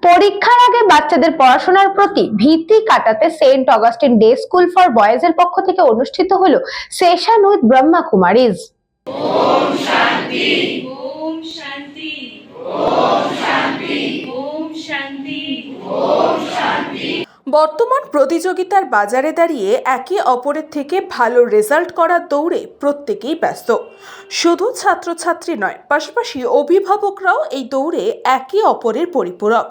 পরীক্ষার আগে বাচ্চাদের পড়াশোনার প্রতি ভীতি কাটাতে Saint Augustine day school for boys এর পক্ষ থেকে অনুষ্ঠিত হলো সেশন উইথ ব্রহ্মা কুমারীজ। ওম শান্তি ওম শান্তি ওম শান্তি ওম শান্তি ওম শান্তি। বর্তমান প্রতিযোগিতার বাজারে দাঁড়িয়ে একে অপরের থেকে ভালো রেজাল্ট করার দৌড়ে প্রত্যেকেই ব্যস্ত। শুধু ছাত্রছাত্রী নয়, পাশাপাশি অভিভাবকরাও এই দৌড়ে একে অপরের পরিপূরক।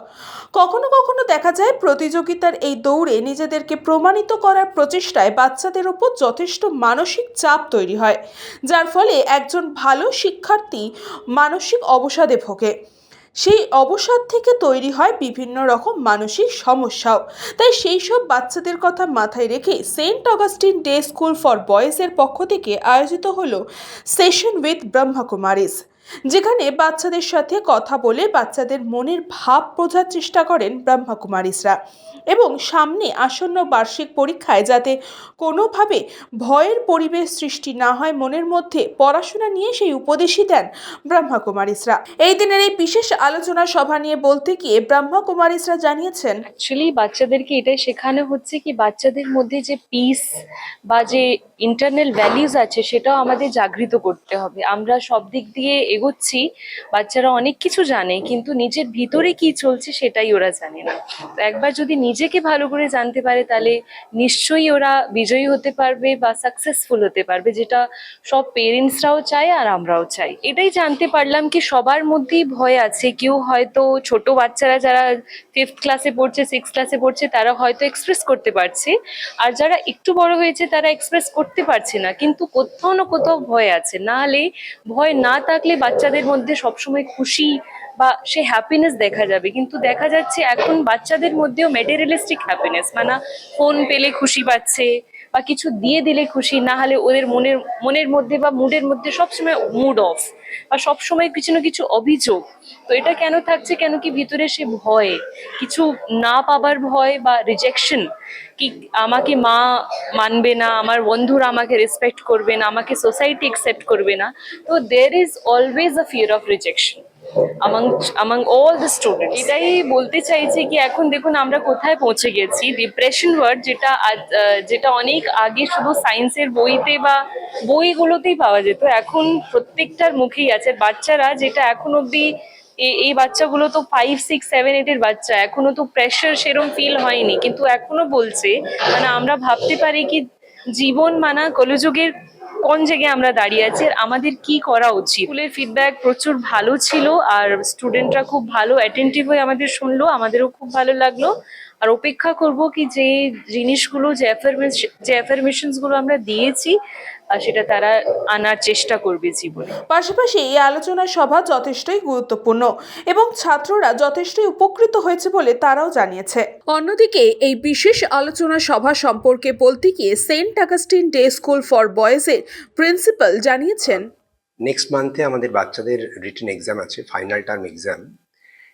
কখনো কখনো দেখা যায় প্রতিযোগিতার এই দৌড়ে নিজেদেরকে প্রমাণিত করার প্রচেষ্টায় বাচ্চাদের ওপর যথেষ্ট মানসিক চাপ তৈরি হয়, যার ফলে একজন ভালো শিক্ষার্থী মানসিক অবসাদে ভোগে। সেই অবসাদ থেকে তৈরি হয় বিভিন্ন রকম মানসিক সমস্যাও। তাই সেই সব বাচ্চাদের কথা মাথায় রেখে Saint Augustine day school for বয়েজের পক্ষ থেকে আয়োজিত হলো সেশন উইথ ব্রহ্মা কুমারীজ, যেখানে বাচ্চাদের সাথে কথা বলে বাচ্চাদের মনের ভাব বোঝার চেষ্টা করেন ব্রহ্মা কুমারীজরা এবং সামনে আসন্ন বার্ষিক পরীক্ষায় যাতে কোনোভাবে ভয়ের পরিবেশ সৃষ্টি না হয় মনের মধ্যে, পড়াশোনা নিয়ে সেই উপদেশই দেন ব্রহ্মা কুমারীজরা। এই দিনের এই বিশেষ আলোচনা সভা নিয়ে বলতে গিয়ে ব্রহ্মা কুমারীজরা জানিয়েছেন, অ্যাকচুয়ালি বাচ্চাদেরকে এটাই শেখানো হচ্ছে কি বাচ্চাদের মধ্যে যে পিস বা যে ইন্টারনাল ভ্যালিউজ আছে সেটাও আমাদের জাগৃত করতে হবে। আমরা সব দিক দিয়ে এগোচ্ছি, বাচ্চারা অনেক কিছু জানে কিন্তু নিজের ভিতরে কি চলছে সেটাই ওরা জানে না। তো একবার যদি নিজেকে ভালো করে জানতে পারে তাহলে নিশ্চয়ই ওরা বিজয়ী হতে পারবে বা সাকসেসফুল হতে পারবে, যেটা সব পেরেন্টসরাও চায় আর আমরাও চাই। এটাই জানতে পারলাম কি সবার মধ্যেই ভয় আছে। কেউ হয়তো ছোট বাচ্চারা যারা 5th ক্লাসে পড়ছে, 6th ক্লাসে পড়ছে তারা হয়তো এক্সপ্রেস করতে পারছে, আর যারা একটু বড় হয়েছে তারা এক্সপ্রেস করতে পারছে না, কিন্তু কোথাও না কোথাও ভয় আছে। না হলে ভয় না থাকলে বাচ্চাদের মধ্যে সবসময় খুশি বা সে হ্যাপিনেস দেখা যাবে, কিন্তু দেখা যাচ্ছে এখন বাচ্চাদের মধ্যেও ম্যাটেরিয়ালিস্টিক হ্যাপিনেস, মানে ফোন পেলে খুশি পাচ্ছে বা কিছু দিয়ে দিলে খুশি, না হলে ওদের মনের মধ্যে বা মুডের মধ্যে সবসময় মুড অফ বা সবসময় কিছু না কিছু অভিযোগ। তো এটা কেন থাকছে? কেন কি ভিতরে সে ভয়, কিছু না পাবার ভয় বা রিজেকশন, কি আমাকে মা মানবে না, আমার বন্ধুরা আমাকে রেসপেক্ট করবে না, আমাকে সোসাইটি অ্যাকসেপ্ট করবে না। তো there is always a fear of rejection among all the students. এটাই বলতে চাইছি কি এখন দেখুন আমরা কোথায় পৌঁছে গেছি। ডিপ্রেশন ওয়ার্ড যেটা অনেক আগে শুধু সায়েন্সের বইতে বা বইগুলোতেই পাওয়া যেত, এখন প্রত্যেকটার মুখেই আছে। বাচ্চারা যেটা এখন অব্দি এই বাচ্চাগুলো তো 5, 6, 7, 8 এর বাচ্চা, এখনো তো প্রেশার সেরম ফিল হয়নি, কিন্তু এখনো বলছে, মানে আমরা ভাবতে পারি কি জীবন মানা কলিযুগের কোন জায়গায় আমরা দাঁড়িয়ে আছি আর আমাদের কি করা উচিত। স্কুলের ফিডব্যাক প্রচুর ভালো ছিল আর স্টুডেন্টরা খুব ভালো অ্যাটেন্টিভ হয়ে আমাদের শুনলো, আমাদেরও খুব ভালো লাগলো। আর অপেক্ষা করব কি যে জিনিসগুলো যে অ্যাফার্মেশনস গুলো আমরা দিয়েছি সেটা তারা আনার চেষ্টা করবে জীবনে। পাশাপাশি এই আলোচনা সভা যথেষ্টই গুরুত্বপূর্ণ এবং ছাত্ররা যথেষ্টই উপকৃত হয়েছে বলে তারাও জানিয়েছে। অন্যদিকে এই বিশেষ আলোচনা সভা সম্পর্কে বলতে গিয়ে Saint Augustine day school for বয়েজের প্রিন্সিপাল জানিয়েছেন, নেক্সট মান্থে আমাদের বাচ্চাদের রিটেন এক্সাম আছে, ফাইনাল টার্ম এক্সাম,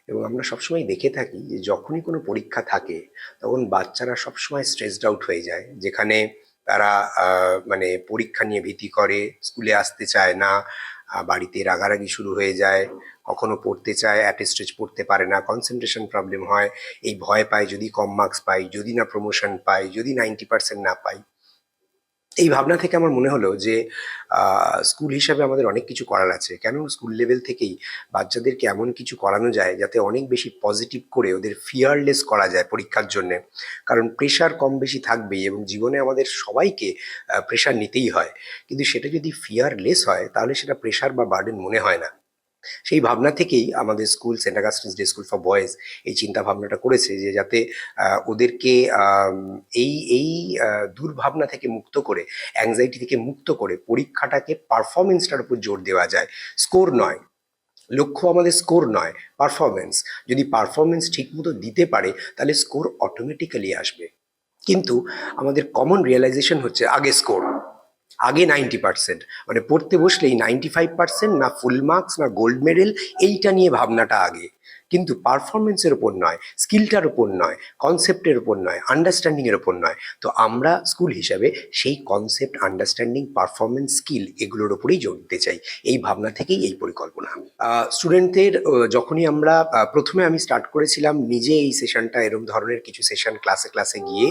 এবং আমরা সবসময় দেখে থাকি যে যখনই কোনো পরীক্ষা থাকে তখন বাচ্চারা সবসময় স্ট্রেসড আউট হয়ে যায়, যেখানে তারা মানে পরীক্ষা নিয়ে ভীতি করে, স্কুলে আসতে চায় না, বাড়িতে রাগারাগি শুরু হয়ে যায়, কখনো পড়তে চায় অ্যাটেস্টেজ পড়তে পারে না, কনসেন্ট্রেশন প্রবলেম হয়, এই ভয় পায় যদি কম মার্কস পাই, যদি না প্রমোশন পাই, যদি 90% না পাই। এই ভাবনা থেকে আমার মনে হলো যে স্কুল হিসাবে আমাদের অনেক কিছু করার আছে। কেন স্কুল লেভেল থেকেই বাচ্চাদেরকে এমন কিছু করানো যায় যাতে অনেক বেশি পজিটিভ করে ওদের ফিয়ারলেস করা যায় পরীক্ষার জন্যে। কারণ প্রেশার কম বেশি থাকবেই এবং জীবনে আমাদের সবাইকে প্রেশার নিতেই হয়, কিন্তু সেটা যদি ফিয়ারলেস হয় তাহলে সেটা প্রেশার বা বার্ডেন মনে হয় না। সেই ভাবনা থেকেই আমাদের school Saint Augustine day school for boys এই চিন্তা ভাবনাটা করেছে যে যাতে ওদেরকে এই দুর্ভাবনা থেকে মুক্ত করে, অ্যাংজাইটি থেকে মুক্ত করে পরীক্ষাটাকে পারফরমেন্সটার উপর জোর দেওয়া যায়, স্কোর নয়। লক্ষ্য আমাদের স্কোর নয়, পারফরমেন্স। যদি পারফরমেন্স ঠিকমতো দিতে পারে তাহলে স্কোর অটোমেটিক্যালি আসবে। কিন্তু আমাদের কমন রিয়েলাইজেশন হচ্ছে আগে স্কোর, আগে 90%, মানে পড়তে বসলেই 95%, না ফুল মার্কস না গোল্ড মেডেল, এইটা নিয়ে ভাবনাটা আগে। কিন্তু পারফরমেন্সের উপর নয়, স্কিলটার উপর নয়, কনসেপ্টের উপর নয়, আন্ডারস্ট্যান্ডিংয়ের উপর নয়। তো আমরা স্কুল হিসাবে সেই কনসেপ্ট, আন্ডারস্ট্যান্ডিং, পারফরমেন্স, স্কিল এগুলোর উপরেই জোর দিতে চাই। এই ভাবনা থেকেই এই পরিকল্পনা। স্টুডেন্টদের যখনই আমরা প্রথমে আমি স্টার্ট করেছিলাম নিজে এই সেশনটা, এরকম ধরনের কিছু সেশন ক্লাসে গিয়ে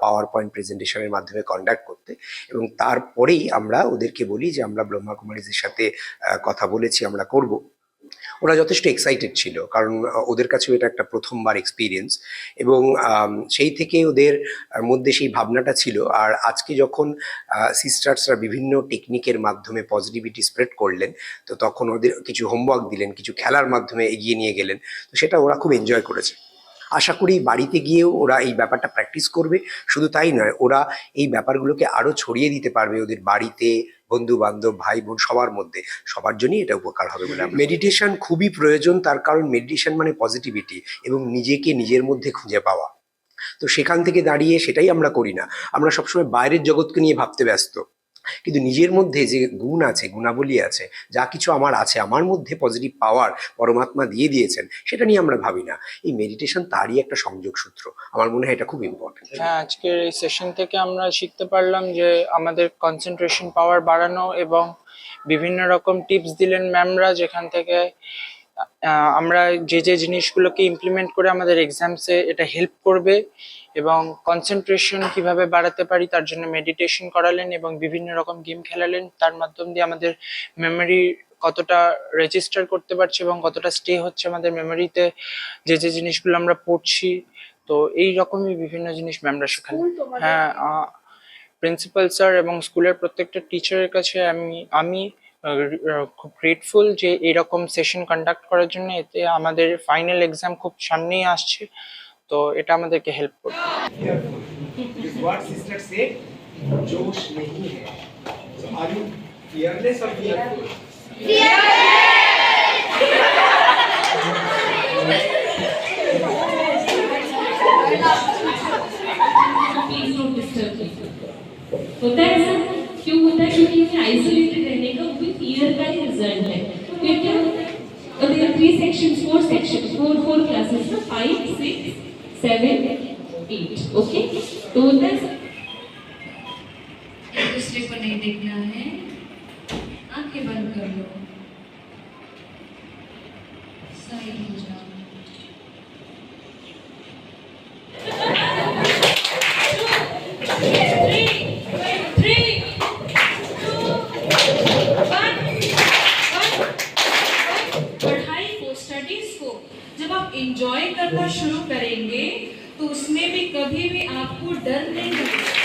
পাওয়ার পয়েন্ট প্রেজেন্টেশনের মাধ্যমে কন্ডাক্ট করতে, এবং তারপরেই আমরা ওদেরকে বলি যে আমরা ব্রহ্মা কুমারীজের সাথে কথা বলেছি, আমরা করব। ওরা যথেষ্ট এক্সাইটেড ছিল, কারণ ওদের কাছেও এটা একটা প্রথমবার এক্সপিরিয়েন্স, এবং সেই থেকে ওদের মধ্যে সেই ভাবনাটা ছিল। আর আজকে যখন সিস্টার্সরা বিভিন্ন টেকনিকের মাধ্যমে পজিটিভিটি স্প্রেড করলেন, তো তখন ওদের কিছু হোমওয়ার্ক দিলেন, কিছু খেলার মাধ্যমে এগিয়ে নিয়ে গেলেন, তো সেটা ওরা খুব এনজয় করেছে। আশা করি বাড়িতে গিয়েও ওরা এই ব্যাপারটা প্র্যাকটিস করবে। শুধু তাই নয়, ওরা এই ব্যাপারগুলোকে আরো ছড়িয়ে দিতে পারবে ওদের বাড়িতে, বন্ধু বান্ধব, ভাই বোন, সবার মধ্যে। সবার জন্যই এটা উপকার হবে বলে। মেডিটেশন খুবই প্রয়োজন, তার কারণ মেডিটেশন মানে পজিটিভিটি এবং নিজেকে নিজের মধ্যে খুঁজে পাওয়া। তো সেখান থেকে দাঁড়িয়ে সেটাই আমরা করি না, আমরা সবসময় বাইরের জগৎকে নিয়ে ভাবতে ব্যস্ত, কিন্তু নিজের মধ্যে যে গুণ আছে, গুণাবলী আছে, যা কিছু আমার আছে, আমার মধ্যে পজিটিভ পাওয়ার পরমাত্মা দিয়ে দিয়েছেন, সেটা নিয়ে আমরা ভাবি না। এই মেডিটেশন তারই একটা সংযোগ সূত্র। আমার মনে হয় এটা খুব ইম্পর্টেন্ট। হ্যাঁ, আজকের এই সেশন থেকে আমরা শিখতে পারলাম যে আমাদের কনসেন্ট্রেশন পাওয়ার বাড়ানো, এবং বিভিন্ন রকম টিপস দিলেন ম্যামরা, যেখান থেকে আমরা যে জিনিসগুলোকে ইমপ্লিমেন্ট করে আমাদের এক্সামসে এটা হেল্প করবে, এবং কনসেন্ট্রেশন কিভাবে বাড়াতে পারি তার জন্য মেডিটেশন করালেন, এবং বিভিন্ন রকম গেম খেলালেন। তার মাধ্যম দিয়ে আমাদের মেমোরি কতটা রেজিস্টার করতে পারছে এবং কতটা স্টে হচ্ছে আমাদের মেমোরিতে যে জিনিসগুলো আমরা পড়ছি। তো এই রকমই বিভিন্ন জিনিস ম্যামরা শেখালেন। হ্যাঁ, প্রিন্সিপাল স্যার এবং স্কুলের প্রত্যেকটা টিচারের কাছে আমি খুব গ্রেটফুল যে এরকম সেশন কন্ডাক্ট করার জন্য। এতে আমাদের ফাইনাল এক্সাম খুব সামনেই আসছে, তো এটা আমাদেরকে হেল্প করবে। What sister said, जोश नहीं है. So are you fearless or fearful? Please don't disturb me. होता है ऐसा क्यों होता है? क्योंकि हमें आइसोलेटेड रहने का वो भी फियर का ही रिजल्ट है। फिर क्या होता है? और देयर आर 3 सेक्शंस, 4 क्लासेस ना, 5, 6, 7, 8। ओके, तो होता है एक दूसरे को नहीं देखना है, आंखें बंद कर लो, साइड हो जाओ। पढ़ाई को, स्टडीज को जब आप एंजॉय करना शुरू करेंगे तो उसमें भी कभी भी आपको डर नहीं लगेगा।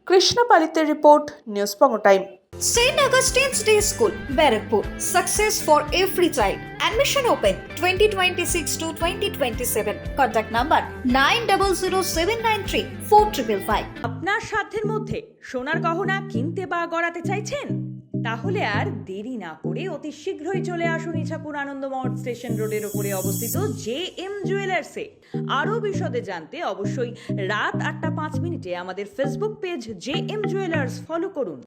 কৃষ্ণা পালিতের রিপোর্ট, নিউজ পঙ্গ time. St. Augustine's Day School, Barrackpur. Success for every child. Admission open 2026 to 2027. Contact number 9007934555. আপনার সাধ্যের মধ্যে সোনার গহনা কিনতে বা গড়াতে চাইছেন? তাহলে আর দেরি না করে অতি শীঘ্রই চলে আসুন ইছাপুর আনন্দমঠ স্টেশন রোডের উপরে অবস্থিত JM জুয়েলার্সে। আরও বিশদে জানতে অবশ্যই রাত 8টা 5 মিনিটে আমাদের Facebook page JM jewellers follow করুন।